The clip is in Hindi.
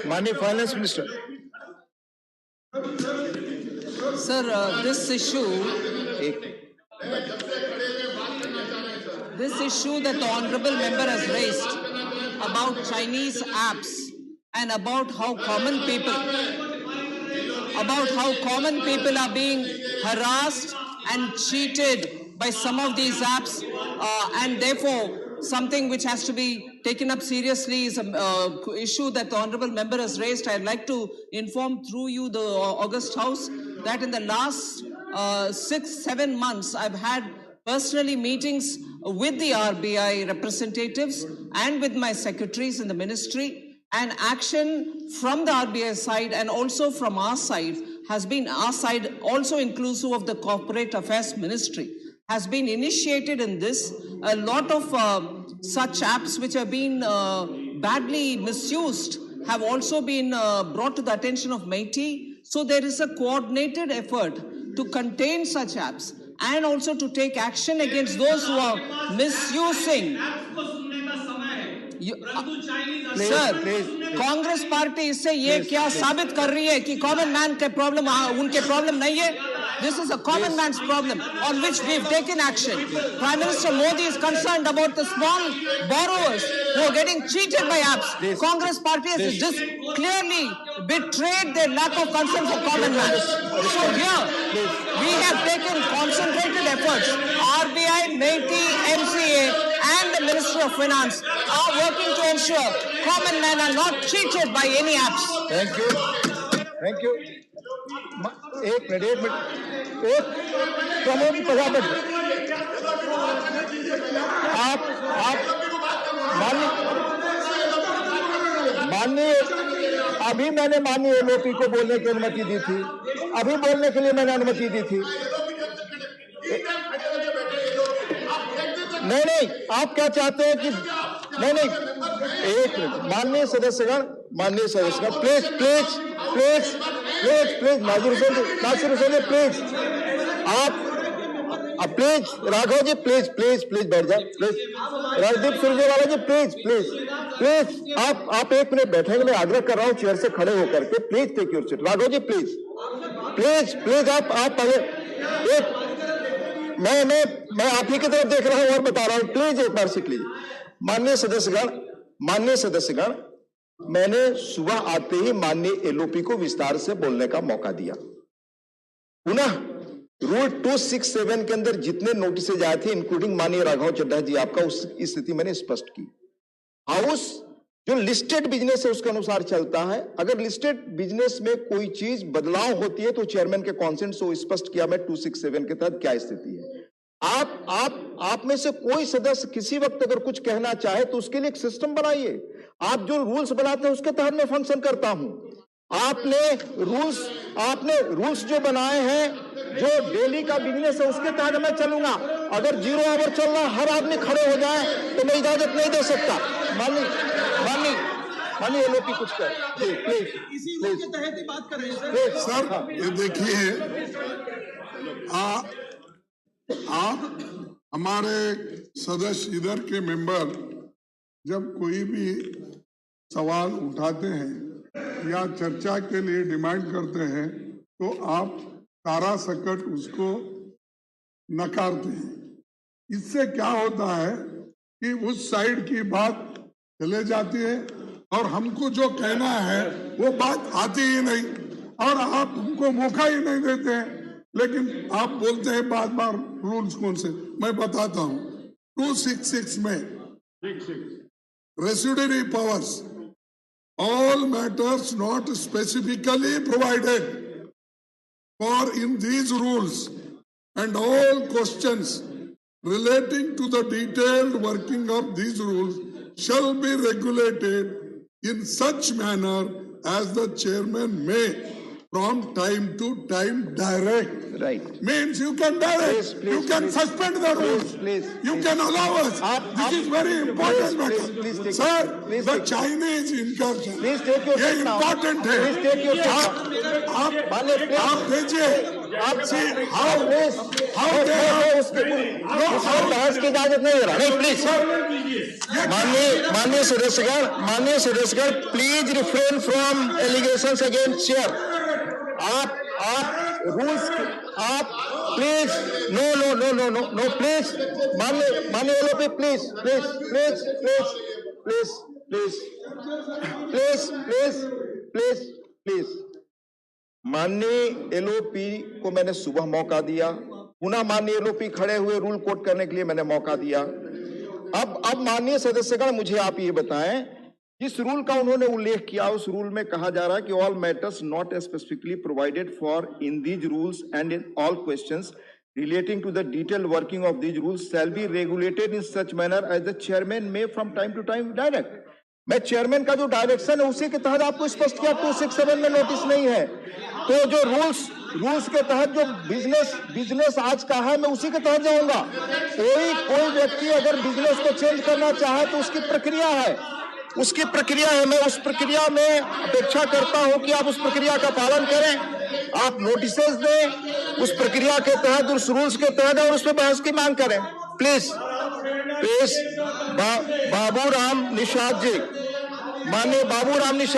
माननीय finance minister. Sir, this issue that the honorable member has raised about Chinese apps and about how common people are being harassed and cheated by some of these apps, and therefore something which has to be taken up seriously is an issue that the honorable member has raised. I'd like to inform through you the August House that in the last 6-7 months I've had personally meetings with the RBI representatives and with my secretaries in the ministry, and action from the RBI side and also from our side has been, also inclusive of the Corporate Affairs Ministry, has been initiated in this. A lot of such apps which have been badly misused have also been brought to the attention of MeitY. So there is a coordinated effort to contain such apps and also to take action against those who are misusing. Sir, Congress party इससे ये क्या साबित कर रही है कि कॉमन मैन के प्रॉब्लम उनके प्रॉब्लम नहीं है? This is a common man's problem on which we've taken action. Prime Minister Modi is concerned about the small borrowers who are getting cheated by apps. Congress party has just clearly betrayed their lack of concern for common man. So here, we have taken concentrated efforts. RBI, MeitY, MCA and the Ministry of Finance are working to ensure common men are not cheated by any apps. Thank you. Thank you. एक मिनट प्रमोद प्रजापति, आप माननीय अभी मैंने माननीय एलओपी को बोलने की अनुमति दी थी, अभी बोलने के लिए मैंने अनुमति दी थी। नहीं, आप क्या चाहते हैं कि नहीं, एक मिनट, माननीय सदस्यगण, प्लीज नासिर हुसैन प्लीज, आप प्लीज राघव जी प्लीज बैठ जाओ, प्लीज राजदीप सुरजेवाला जी प्लीज आप एक मिनट बैठेंगे, मैं आग्रह कर रहा हूं चेयर से खड़े होकर के, please take your seat. Raghav ji please आप पहले एक, मैं आप ही की तरफ देख रहा हूं और बता रहा हूं, प्लीज एक बार सीट लीजिए। माननीय सदस्यगण, मैंने सुबह आते ही माननीय एलओपी को विस्तार से बोलने का मौका दिया। पुनः रूल 267 के अंदर जितने नोटिस आए थे, इंक्लूडिंग माननीय राघव चड्ढा जी आपका, उस स्थिति मैंने स्पष्ट की। हाउस जो लिस्टेड बिजनेस है उसके अनुसार चलता है। अगर लिस्टेड बिजनेस में कोई चीज बदलाव होती है तो चेयरमैन के कॉन्सेंट से स्पष्ट किया मैं 267 के तहत क्या स्थिति है। आप में से कोई सदस्य किसी वक्त अगर कुछ कहना चाहे तो उसके लिए एक सिस्टम बनाइए। आप जो रूल्स बनाते हैं उसके तहत मैं फंक्शन करता हूं। आपने रूल्स जो बनाए हैं, जो डेली का बिजनेस है उसके तहत मैं चलूंगा। अगर 0 आवर चल रहा हर आदमी खड़े हो जाए तो मैं इजाजत नहीं दे सकता। माननीय एलओपी कुछ कर प्लीज इसी के तहत ही बात कर रहे हैं सर। ये देखिए, आप हमारे सदस्य इधर के मेंबर जब कोई भी सवाल उठाते हैं या चर्चा के लिए डिमांड करते हैं तो आप तारा सकट उसको नकारते हैं। इससे क्या होता है कि उस साइड की बात चले जाती है और हमको जो कहना है वो बात आती ही नहीं और आप हमको मौका ही नहीं देते हैं। लेकिन आप बोलते हैं बार बार रूल्स कौन से, मैं बताता हूं। 266 में residuary powers, all matters not specifically provided for in these rules and all questions relating to the detailed working of these rules shall be regulated in such manner as the chairman may from time to time direct. Right. Means you can direct, you can suspend the rules, you can allow us. This is very important matter. Sir, the Chinese incursion, Please take your ये important है। आप भेजिए बहस की इजाजत नहीं दे रहा। नहीं, प्लीज माननीय सदस्यगण please refrain from allegations against chair. आप रूल्स प्लीज नो प्लीज माननीय एलओपी प्लीज माननीय एलओपी को मैंने सुबह मौका दिया, पुनः माननीय एलओपी खड़े हुए रूल कोट करने के लिए मैंने मौका दिया। अब माननीय सदस्यगण मुझे आप ये बताएं, जिस रूल का उन्होंने उल्लेख किया उस रूल में कहा जा रहा है कि all matters not specifically provided for in these rules and in all questions relating to the detailed working of these rules shall be regulated in such manner as the chairman may from time to time direct। मैं चेयरमैन का जो डायरेक्शन है उसी के तहत आपको स्पष्ट किया, 267 में नोटिस नहीं है। तो जो रूल्स के तहत जो बिजनेस आज का है मैं उसी के तहत जाऊंगा। कोई व्यक्ति अगर बिजनेस को चेंज करना चाहे तो उसकी प्रक्रिया है, मैं उस प्रक्रिया में अपेक्षा करता हूं कि आप उस प्रक्रिया का पालन करें, आप नोटिसेस दें उस प्रक्रिया के तहत, उस रूल्स के तहत, और उस पर बहस की मांग करें। प्लीज बाबूराम निषाद जी, माननीय बाबूराम निषाद